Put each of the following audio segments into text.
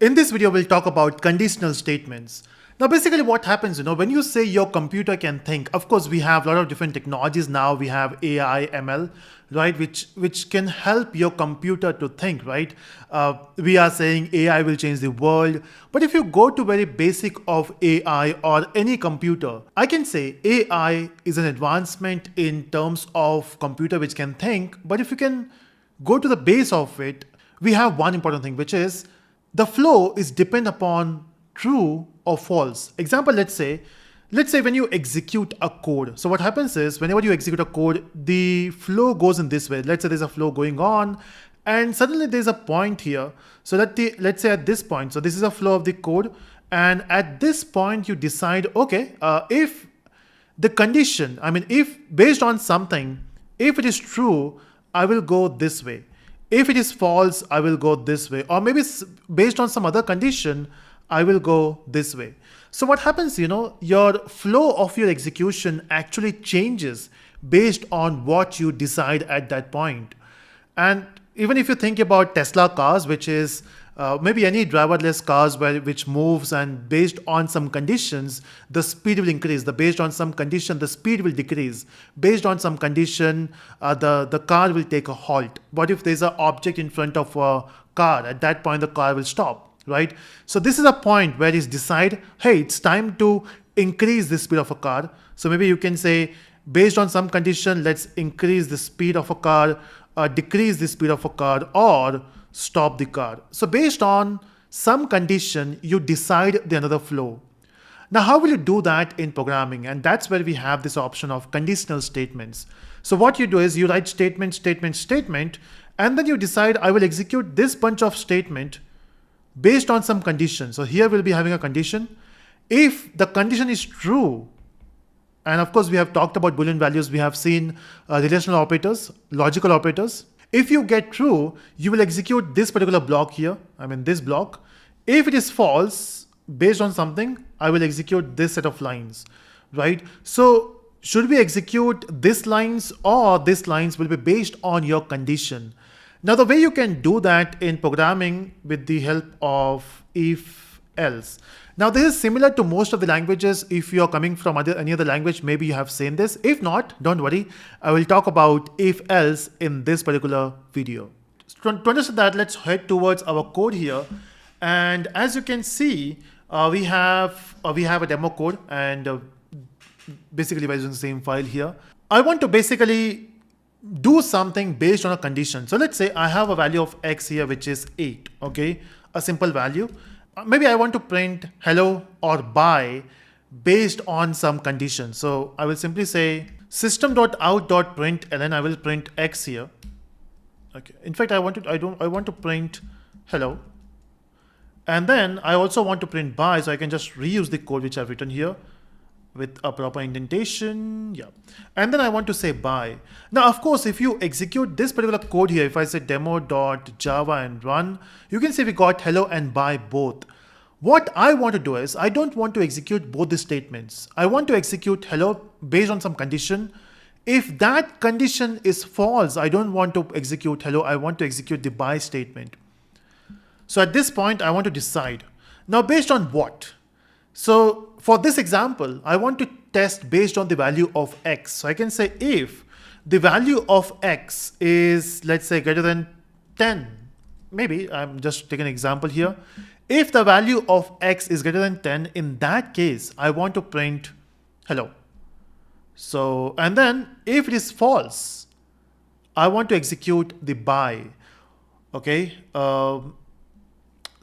In this video, we'll talk about conditional statements. Now, basically what happens, when you say your computer can think, of course, we have a lot of different technologies now. We have AI, ML, right, which can help your computer to think, right? We are saying AI will change the world. But if you go to very basic of AI or any computer, I can say AI is an advancement in terms of computer which can think. But if you can go to the base of it, we have one important thing, which is the flow is depend upon true or false. Example, let's say when you execute a code. So what happens is whenever you execute a code, the flow goes in this way. Let's say there's a flow going on and suddenly there's a point here. So that let's say at this point, so this is a flow of the code. And at this point you decide, okay, if the condition, if based on something, if it is true, I will go this way. If it is false, I will go this way. Or maybe based on some other condition, I will go this way. So what happens, your flow of your execution actually changes based on what you decide at that point. And even if you think about Tesla cars, which is maybe any driverless cars which moves, and based on some conditions, the speed will increase. Based on some condition, the speed will decrease. Based on some condition, the car will take a halt. What if there's an object in front of a car? At that point, the car will stop, right? So this is a point where it's decide, hey, it's time to increase the speed of a car. So maybe you can say, based on some condition, let's increase the speed of a car, decrease the speed of a car, or stop the car. So based on some condition, you decide the another flow. Now, how will you do that in programming? And that's where we have this option of conditional statements. So what you do is you write statement, statement, statement, and then you decide I will execute this bunch of statement based on some condition. So here we'll be having a condition. If the condition is true, and of course we have talked about Boolean values, we have seen relational operators, logical operators. If you get true, you will execute this particular block here, this block. If it is false, based on something, I will execute this set of lines, right? So should we execute this lines, or this lines will be based on your condition? Now, the way you can do that in programming with the help of if else. Now, this is similar to most of the languages. If you are coming from any other language, maybe you have seen this. If not, don't worry. I will talk about if else in this particular video. To understand that, let's head towards our code here. And as you can see, we have a demo code, and basically we're using the same file here. I want to basically do something based on a condition. So let's say I have a value of x here, which is 8, okay? A simple value. Maybe I want to print hello or bye based on some condition. So I will simply say system.out.println. I will print x here. Okay. In fact, I want to print hello. And then I also want to print bye, so I can just reuse the code which I've written here with a proper indentation. Yeah. And then I want to say bye. Now, of course, if you execute this particular code here, if I say demo.java and run, you can see we got hello and bye both. What I want to do is I don't want to execute both the statements. I want to execute hello based on some condition. If that condition is false, I don't want to execute hello. I want to execute the bye statement. So at this point, I want to decide. Now, based on what? So for this example, I want to test based on the value of x. So I can say if the value of x is, let's say, greater than 10, maybe I'm just taking an example here. If the value of x is greater than 10, in that case, I want to print hello. So, and then if it is false, I want to execute the bye. Okay.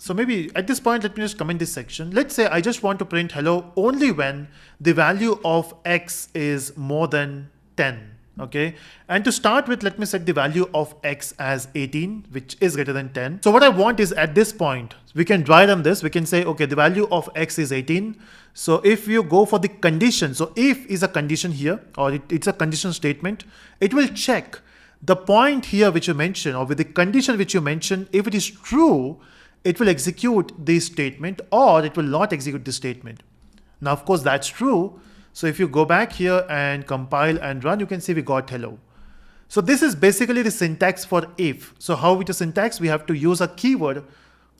So maybe at this point, let me just comment this section. Let's say I just want to print hello only when the value of x is more than 10. Okay. And to start with, let me set the value of x as 18, which is greater than 10. So what I want is at this point, we can dry run this. We can say, okay, the value of x is 18. So if you go for the condition, so if is a condition here, or it's a condition statement, it will check the point here which you mentioned, or with the condition which you mentioned. If it is true, it will execute this statement, or it will not execute this statement. Now, of course, that's true. So if you go back here and compile and run, you can see we got hello. So this is basically the syntax for if. So how with the syntax, we have to use a keyword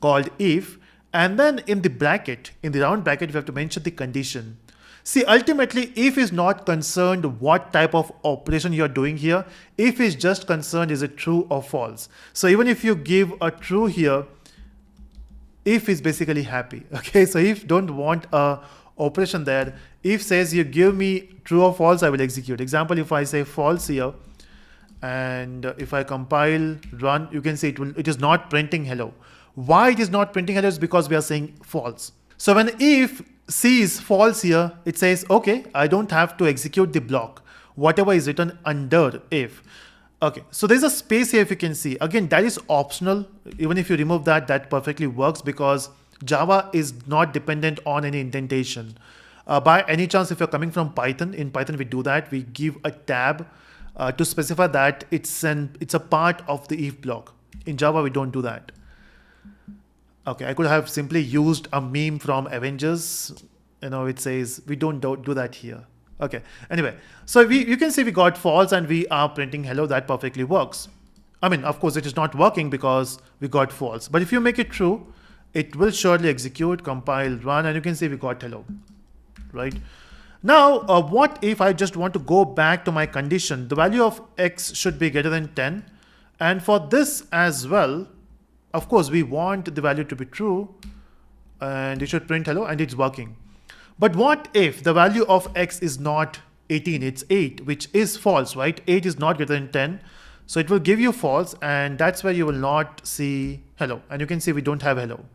called if, And then in the bracket, in the round bracket, we have to mention the condition. See, ultimately, if is not concerned what type of operation you're doing here, if is just concerned is it true or false. So even if you give a true here, if is basically happy. Okay, so if don't want a operation there, if says you give me true or false, I will execute. Example, if I say false here, and if I compile, run, you can see it is not printing hello. Why it is not printing hello is because we are saying false. So when if C is false here, it says, okay, I don't have to execute the block, whatever is written under if. Okay, so there's a space here if you can see. Again, that is optional. Even if you remove that, that perfectly works because Java is not dependent on any indentation. By any chance, if you're coming from Python, in Python we do that. We give a tab to specify that it's a part of the if block. In Java, we don't do that. Okay, I could have simply used a meme from Avengers. You know, it says we don't do that here. Okay, anyway, so you can see we got false and we are printing hello. That perfectly works. I mean, of course, it is not working because we got false. But if you make it true, it will surely execute, compile, run, and you can see we got hello, right? Now, what if I just want to go back to my condition? The value of x should be greater than 10. And for this as well, of course, we want the value to be true and it should print hello and it's working. But what if the value of x is not 18, it's 8, which is false, right? 8 is not greater than 10. So it will give you false and that's where you will not see hello. And you can see we don't have hello.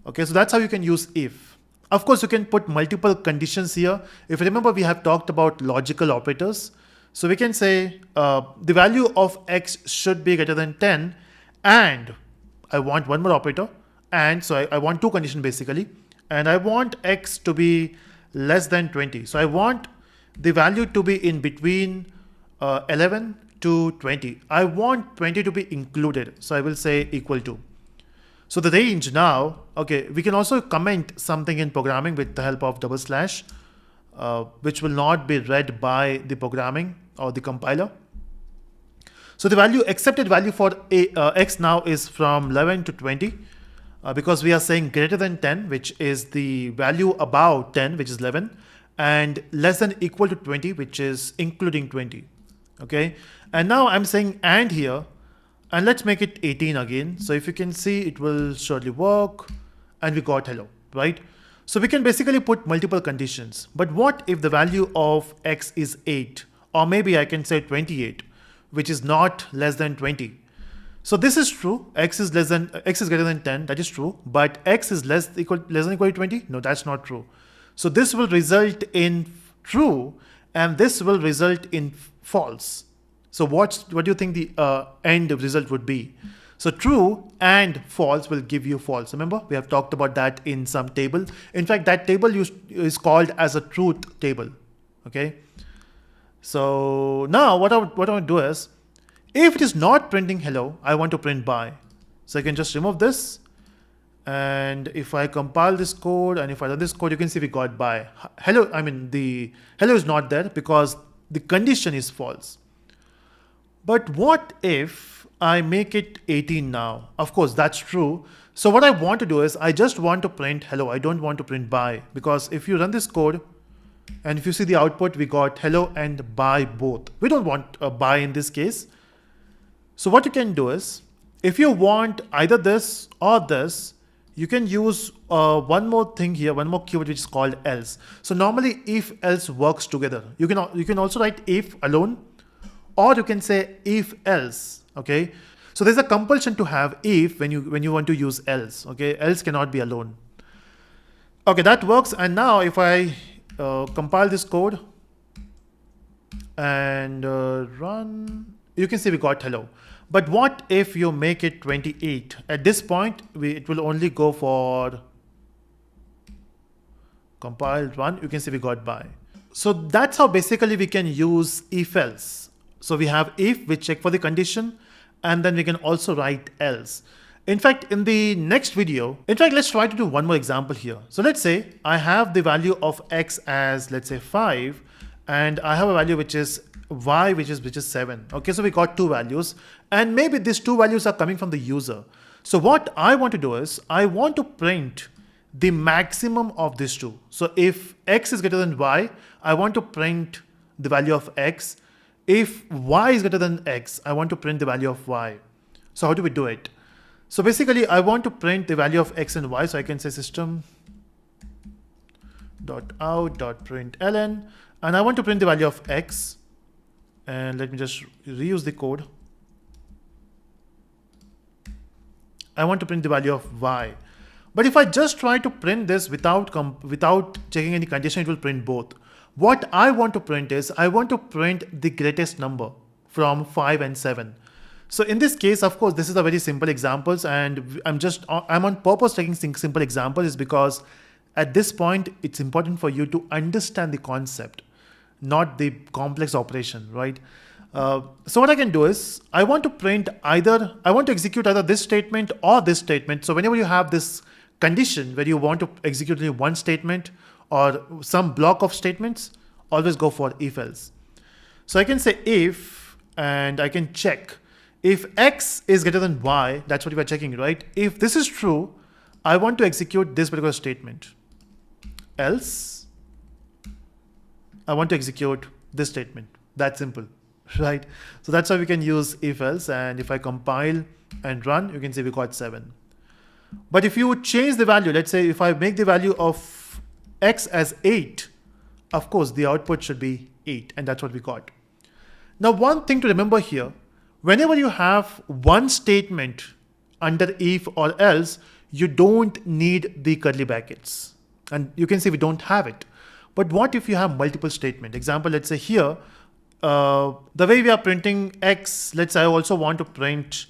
Okay, so that's how you can use if. Of course, you can put multiple conditions here. If you remember, we have talked about logical operators. So we can say the value of x should be greater than 10 and I want one more operator. And so I want two conditions basically. And I want x to be less than 20. So I want the value to be in between 11 to 20. I want 20 to be included. So I will say equal to. So the range now, okay, we can also comment something in programming with the help of double slash, which will not be read by the programming or the compiler. So the value, accepted value for x now is from 11 to 20. Because we are saying greater than 10, which is the value above 10, which is 11, and less than equal to 20, which is including 20. Okay, and now I'm saying and here, and let's make it 18 again. So if you can see, it will surely work, and we got hello, right? So we can basically put multiple conditions. But what if the value of x is 8, or maybe I can say 28, which is not less than 20? So this is true. X is greater than 10. That is true. But x is less than equal to 20. No, that's not true. So this will result in true, and this will result in false. So what do you think the end result would be? So true and false will give you false. Remember, we have talked about that in some table. In fact, that table is called as a truth table. Okay. So now what I want to do is, if it is not printing hello, I want to print bye. So I can just remove this. And if I compile this code and if I run this code, you can see we got bye. Hello, I mean the hello is not there because the condition is false. But what if I make it 18 now? Of course, that's true. So what I want to do is I just want to print hello. I don't want to print bye, because if you run this code and if you see the output, we got hello and bye both. We don't want a bye in this case. So what you can do is, if you want either this or this, you can use one more thing here, one more keyword which is called else. So normally if else works together. You can also write if alone, or you can say if else. Okay. So there's a compulsion to have if when you want to use else. Okay. Else cannot be alone. Okay, that works. And now if I compile this code and run, you can see we got hello. But what if you make it 28? At this point, it will only go for compile, run. You can see we got bye. So that's how basically we can use if else. So we have if, we check for the condition, and then we can also write else. In fact, in the next video, let's try to do one more example here. So let's say I have the value of x as, let's say 5, and I have a value which is y, which is 7. Okay, so we got two values, and maybe these two values are coming from the user. So what I want to do is I want to print the maximum of these two. So if x is greater than y, I want to print the value of x. If y is greater than x, I want to print the value of y. So how do we do it? So basically I want to print the value of x and y. So I can say system.out.println, and I want to print the value of x. And let me just reuse the code. I want to print the value of y. But if I just try to print this without checking any condition, it will print both. What I want to print is, I want to print the greatest number from 5 and 7. So in this case, of course, this is a very simple examples, and I'm on purpose taking simple examples is because at this point, it's important for you to understand the concept, not the complex operation, right? So what I can do is I want to execute either this statement or this statement. So whenever you have this condition where you want to execute only one statement or some block of statements, always go for if else. So I can say if, and I can check if x is greater than y, that's what we are checking, right? If this is true, I want to execute this particular statement. Else, I want to execute this statement. That's simple, right? So that's how we can use if else. And if I compile and run, you can see we got 7. But if you change the value, let's say if I make the value of x as 8, of course the output should be 8, and that's what we got. Now one thing to remember here, whenever you have one statement under if or else, you don't need the curly brackets. And you can see we don't have it. But what if you have multiple statements? Example, let's say here, the way we are printing x, let's say I also want to print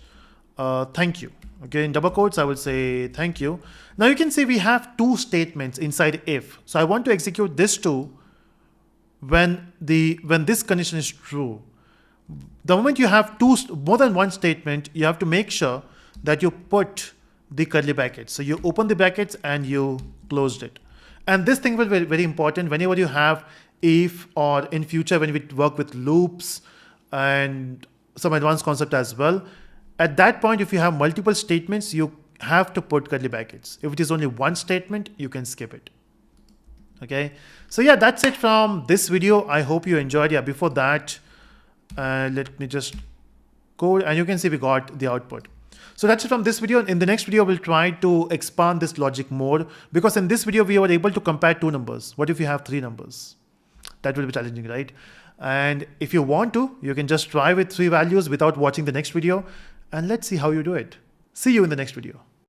thank you. Okay, in double quotes, I will say thank you. Now you can see we have two statements inside if. So I want to execute this too when this condition is true. The moment you have more than one statement, you have to make sure that you put the curly brackets. So you open the brackets and you closed it. And this thing will be very, very important whenever you have if, or in future when we work with loops and some advanced concept as well. At that point, if you have multiple statements, you have to put curly brackets. If it is only one statement, you can skip it. Okay. So yeah, that's it from this video. I hope you enjoyed. Yeah, before that, let me just code, and you can see we got the output. So that's it from this video. In the next video, we'll try to expand this logic more, because in this video, we were able to compare two numbers. What if you have three numbers? That will be challenging, right? And if you want to, you can just try with three values without watching the next video, and let's see how you do it. See you in the next video.